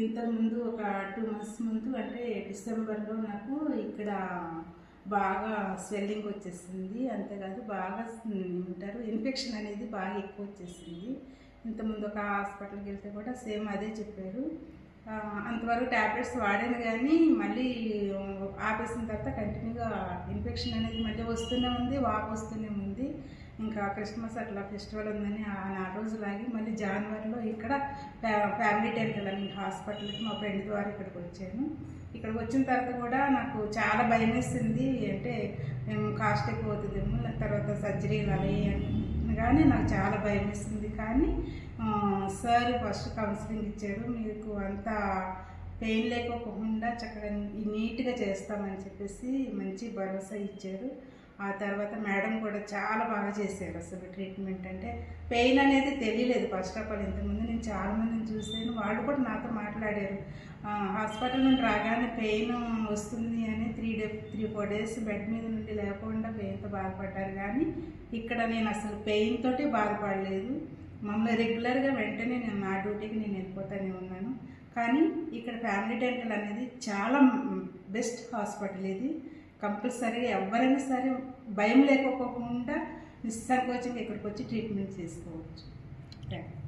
ఇంతకుముందు ఒక 2 మంత్స్ ముందు అంటే డిసెంబర్లో నాకు ఇక్కడ బాగా స్వెల్లింగ్ వచ్చేసింది. అంతేకాదు బాగా ఏమంటారు ఇన్ఫెక్షన్ అనేది బాగా ఎక్కువ వచ్చేసింది. ఇంతకుముందు ఒక హాస్పిటల్కి వెళ్తే కూడా సేమ్ అదే చెప్పారు. అంతవరకు ట్యాబ్లెట్స్ వాడాను కానీ మళ్ళీ ఆపేసిన తర్వాత కంటిన్యూగా ఇన్ఫెక్షన్ అనేది మళ్ళీ వస్తూనే ఉంది, వాపు వస్తూనే ఉంది. ఇంకా క్రిస్మస్ అట్లా ఫెస్టివల్ ఉందని 4 రోజులు ఆగి మళ్ళీ జనవరిలో ఇక్కడ ఫ్యామిలీ డెంటల్ అని హాస్పిటల్కి మా ఫ్రెండ్ ద్వారా ఇక్కడికి వచ్చాను. ఇక్కడికి వచ్చిన తర్వాత కూడా నాకు చాలా భయం వేసింది. అంటే మేము కాస్ట్ ఎక్కువ అవుతుందేమో, తర్వాత సర్జరీలు అవి కానీ నాకు చాలా భయం వేసింది. కానీ సార్ ఫస్ట్ కౌన్సిలింగ్ ఇచ్చారు, మీకు అంతా పెయిన్ లేకపోకుండా చక్కగా నీట్గా చేస్తామని చెప్పేసి మంచి భరోసా ఇచ్చారు. ఆ తర్వాత మేడం కూడా చాలా బాగా చేశారు. అసలు ట్రీట్మెంట్ అంటే పెయిన్ అనేది తెలియలేదు ఫస్ట్ ఆఫ్ ఆల్. ఇంతకుముందు నేను చాలామందిని చూసాను, వాళ్ళు కూడా నాతో మాట్లాడారు. హాస్పిటల్ నుండి రాగానే పెయిన్ వస్తుంది అని 3-4 డేస్ బెడ్ మీద నుండి లేకుండా పెయిన్తో బాధపడ్డారు. కానీ ఇక్కడ నేను అసలు పెయిన్ తోటి బాధపడలేదు. మమ్మల్ని రెగ్యులర్గా వెంటనే నేను నా డ్యూటీకి నేను వెళ్ళిపోతూనే ఉన్నాను. కానీ ఇక్కడ ఫ్యామిలీ డెంటల్ అనేది చాలా బెస్ట్ హాస్పిటల్. ఇది కంపల్సరీగా ఎవరైనా సరే భయం లేకపోకుండా నిస్సంకోచంగా ఇక్కడికి వచ్చి ట్రీట్మెంట్ చేసుకోవచ్చు. Thank you.